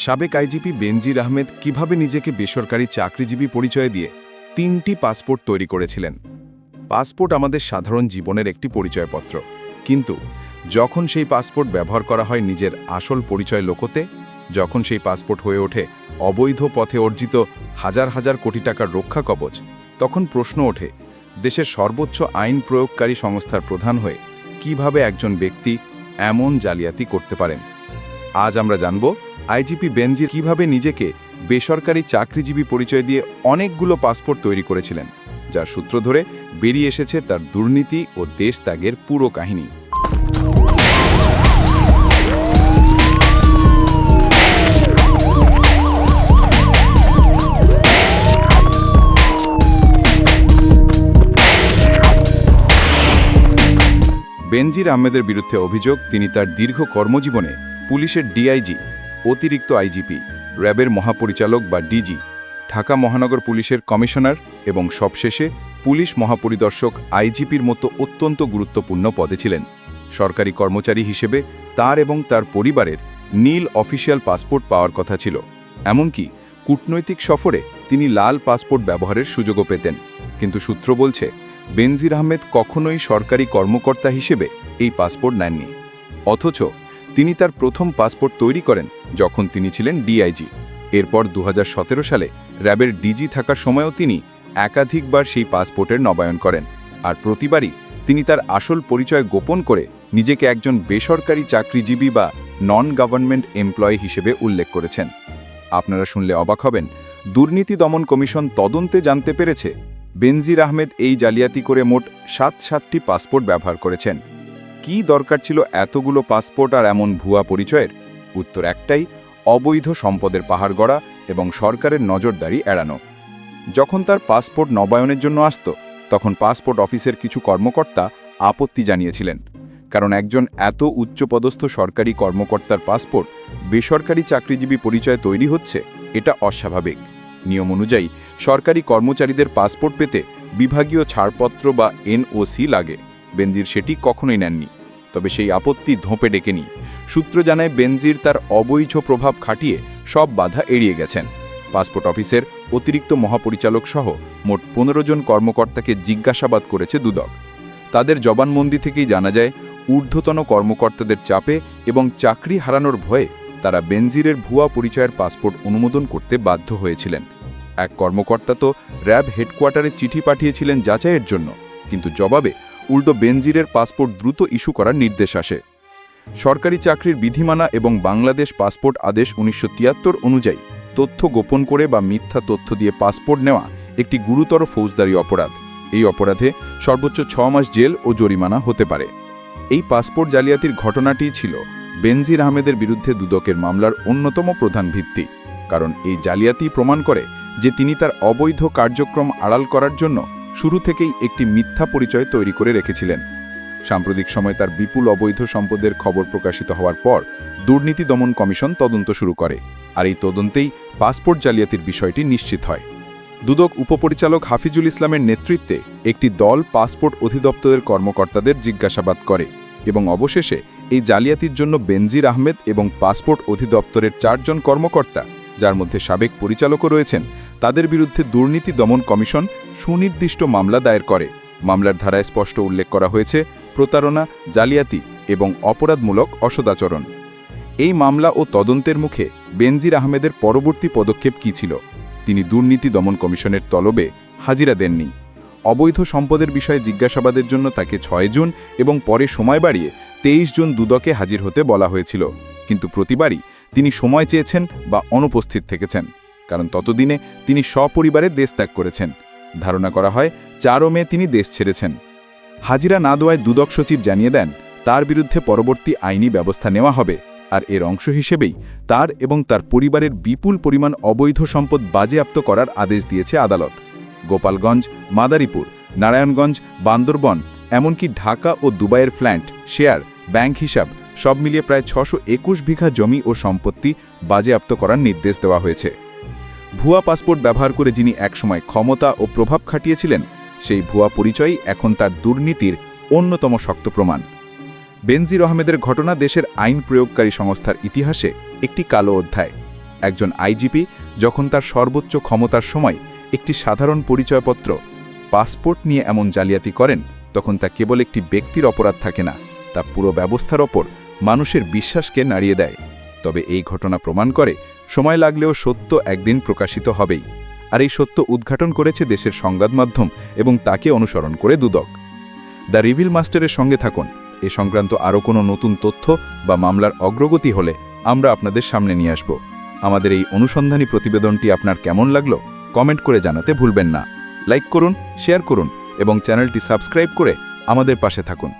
সাবেক আইজিপি বেনজির আহমেদ কিভাবে নিজেকে বেসরকারি চাকরিজীবী পরিচয় দিয়ে ৩টি পাসপোর্ট তৈরি করেছিলেন। পাসপোর্ট আমাদের সাধারণ জীবনের একটি পরিচয়পত্র, কিন্তু যখন সেই পাসপোর্ট ব্যবহার করা হয় নিজের আসল পরিচয় লুকোতে, যখন সেই পাসপোর্ট হয়ে ওঠে অবৈধ পথে অর্জিত হাজার হাজার কোটি টাকার রক্ষা কবচ, তখন প্রশ্ন ওঠে দেশের সর্বোচ্চ আইন প্রয়োগকারী সংস্থার প্রধান হয়ে কিভাবে একজন ব্যক্তি এমন জালিয়াতি করতে পারেন। আজ আমরা জানব আইজিপি বেনজির কিভাবে নিজেকে বেসরকারি চাকরিজীবী পরিচয় দিয়ে অনেকগুলো পাসপোর্ট তৈরি করেছিলেন, যার সূত্র ধরে বেরিয়ে এসেছে তার দুর্নীতি ও দেশত্যাগের পুরো কাহিনী। বেনজির আহমেদের বিরুদ্ধে অভিযোগ তিনি তার দীর্ঘ কর্মজীবনে পুলিশের ডিআইজি, অতিরিক্ত আইজিপি, র্যাবের মহাপরিচালক বা ডিজি, ঢাকা মহানগর পুলিশের কমিশনার এবং সবশেষে পুলিশ মহাপরিদর্শক আইজিপির মতো অত্যন্ত গুরুত্বপূর্ণ পদে ছিলেন। সরকারি কর্মচারী হিসেবে তার এবং তার পরিবারের নীল অফিসিয়াল পাসপোর্ট পাওয়ার কথা ছিল। এমনকি কূটনৈতিক সফরে তিনি লাল পাসপোর্ট ব্যবহারের সুযোগও পেতেন। কিন্তু সূত্র বলছে বেনজির আহমেদ কখনোই সরকারি কর্মকর্তা হিসেবে এই পাসপোর্ট নেননি। অথচ তিনি তার প্রথম পাসপোর্ট তৈরি করেন যখন তিনি ছিলেন ডিআইজি। এরপর ২০১৭ সালে র্যাবের ডিজি থাকার সময়ও তিনি একাধিকবার সেই পাসপোর্টের নবায়ন করেন, আর প্রতিবারই তিনি তার আসল পরিচয় গোপন করে নিজেকে একজন বেসরকারি চাকরিজীবী বা নন গভর্নমেন্ট এমপ্লয়ি হিসেবে উল্লেখ করেছেন। আপনারা শুনলে অবাক হবেন, দুর্নীতি দমন কমিশন তদন্তে জানতে পেরেছে বেনজির আহমেদ এই জালিয়াতি করে মোট ৭টি পাসপোর্ট ব্যবহার করেছেন। কি দরকার ছিল এতগুলো পাসপোর্ট আর এমন ভুয়া পরিচয়ের? উত্তর একটাই, অবৈধ সম্পদের পাহাড় গড়া এবং সরকারের নজরদারি এড়ানো। যখন তার পাসপোর্ট নবায়নের জন্য আসত, তখন পাসপোর্ট অফিসের কিছু কর্মকর্তা আপত্তি জানিয়েছিলেন, কারণ একজন এত উচ্চপদস্থ সরকারি কর্মকর্তার পাসপোর্ট বেসরকারি চাকরিজীবী পরিচয় তৈরি হচ্ছে, এটা অস্বাভাবিক। নিয়ম অনুযায়ী সরকারি কর্মচারীদের পাসপোর্ট পেতে বিভাগীয় ছাড়পত্র বা এনওসি লাগে। বেনজির সেটি কখনোই নেননি, তবে সেই আপত্তি ধোঁপে ডেকেনি। সূত্র জানায় বেনজির তার অবৈধ প্রভাব খাটিয়ে সব বাধা এড়িয়ে গেছেন। পাসপোর্ট অফিসের অতিরিক্ত মহাপরিচালক সহ মোট ১৫ জন কর্মকর্তাকে জিজ্ঞাসাবাদ করেছে দুদক। তাদের জবানবন্দি থেকেই জানা যায় ঊর্ধ্বতন কর্মকর্তাদের চাপে এবং চাকরি হারানোর ভয়ে তারা বেনজিরের ভুয়া পরিচয়ের পাসপোর্ট অনুমোদন করতে বাধ্য হয়েছিলেন। এক কর্মকর্তা তো র্যাব হেডকোয়ার্টারে চিঠি পাঠিয়েছিলেন যাচাইয়ের জন্য, কিন্তু জবাবে উল্টো বেনজিরের পাসপোর্ট দ্রুত ইস্যু করার নির্দেশ আসে। সরকারি চাকরির বিধিমালা এবং বাংলাদেশ পাসপোর্ট আদেশ ১৯৭৩ অনুযায়ী তথ্য গোপন করে বা মিথ্যা তথ্য দিয়ে পাসপোর্ট নেওয়া একটি গুরুতর ফৌজদারি অপরাধ। এই অপরাধে সর্বোচ্চ ৬ মাস জেল ও জরিমানা হতে পারে। এই পাসপোর্ট জালিয়াতির ঘটনাটিই ছিল বেনজির আহমেদের বিরুদ্ধে দুদকের মামলার অন্যতম প্রধান ভিত্তি, কারণ এই জালিয়াতি প্রমাণ করে যে তিনি তার অবৈধ কার্যক্রম আড়াল করার জন্য শুরু থেকেই একটি মিথ্যা পরিচয় তৈরি করে রেখেছিলেন। সাম্প্রতিক সময় তার বিপুল অবৈধ সম্পদের খবর প্রকাশিত হওয়ার পর দুর্নীতি দমন কমিশন তদন্ত শুরু করে, আর এই তদন্তেই পাসপোর্ট জালিয়াতির বিষয়টি নিশ্চিত হয়। দুদক উপপরিচালক হাফিজুল ইসলামের নেতৃত্বে একটি দল পাসপোর্ট অধিদপ্তরের কর্মকর্তাদের জিজ্ঞাসাবাদ করে এবং অবশেষে এই জালিয়াতির জন্য বেনজির আহমেদ এবং পাসপোর্ট অধিদপ্তরের ৪ জন কর্মকর্তা, যার মধ্যে সাবেক পরিচালকও রয়েছেন, তাদের বিরুদ্ধে দুর্নীতি দমন কমিশন সুনির্দিষ্ট মামলা দায়ের করে। মামলার ধারায় স্পষ্ট উল্লেখ করা হয়েছে প্রতারণা, জালিয়াতি এবং অপরাধমূলক অসদাচরণ। এই মামলা ও তদন্তের মুখে বেনজির আহমেদের পরবর্তী পদক্ষেপ কী ছিল? তিনি দুর্নীতি দমন কমিশনের তলবে হাজিরা দেননি। অবৈধ সম্পদের বিষয়ে জিজ্ঞাসাবাদের জন্য তাকে ৬ জুন এবং পরে সময় বাড়িয়ে ২৩ জুন দুদকে হাজির হতে বলা হয়েছিল, কিন্তু প্রতিবারই তিনি সময় চেয়েছেন বা অনুপস্থিত থেকেছেন, কারণ ততদিনে তিনি সপরিবারে দেশ ত্যাগ করেছেন। ধারণা করা হয় ৪ মে তিনি দেশ ছেড়েছেন। হাজিরা না দেওয়ায় দুদক সচিব জানিয়ে দেন তার বিরুদ্ধে পরবর্তী আইনি ব্যবস্থা নেওয়া হবে, আর এর অংশ হিসেবেই তার এবং তার পরিবারের বিপুল পরিমাণ অবৈধ সম্পদ বাজেয়াপ্ত করার আদেশ দিয়েছে আদালত। গোপালগঞ্জ, মাদারীপুর, নারায়ণগঞ্জ, বান্দরবন, এমনকি ঢাকা ও দুবাইয়ের ফ্ল্যাট, শেয়ার, ব্যাংক হিসাব সব মিলিয়ে প্রায় ৬২১ বিঘা জমি ও সম্পত্তি বাজেয়াপ্ত করার নির্দেশ দেওয়া হয়েছে। ভুয়া পাসপোর্ট ব্যবহার করে যিনি একসময় ক্ষমতা ও প্রভাব খাটিয়েছিলেন, সেই ভুয়া পরিচয়ই এখন তার দুর্নীতির অন্যতম শক্ত প্রমাণ। বেনজির আহমেদের ঘটনা দেশের আইন প্রয়োগকারী সংস্থার ইতিহাসে একটি কালো অধ্যায়। একজন আইজিপি যখন তার সর্বোচ্চ ক্ষমতার সময় একটি সাধারণ পরিচয়পত্র পাসপোর্ট নিয়ে এমন জালিয়াতি করেন, তখন তা কেবল একটি ব্যক্তির অপরাধ থাকে না, তা পুরো ব্যবস্থার ওপর মানুষের বিশ্বাসকে নাড়িয়ে দেয়। তবে এই ঘটনা প্রমাণ করে সময় লাগলেও সত্য একদিন প্রকাশিত হবেই। আর এই সত্য উদ্ঘাটন করেছে দেশের সংবাদ মাধ্যম এবং তাকে অনুসরণ করে দুদক। দ্য রিভিল মাস্টারের সঙ্গে থাকুন। এ সংক্রান্ত আরও কোনো নতুন তথ্য বা মামলার অগ্রগতি হলে আমরা আপনাদের সামনে নিয়ে আসব। আমাদের এই অনুসন্ধানী প্রতিবেদনটি আপনার কেমন লাগলো কমেন্ট করে জানাতে ভুলবেন না। লাইক করুন, শেয়ার করুন এবং চ্যানেলটি সাবস্ক্রাইব করে আমাদের পাশে থাকুন।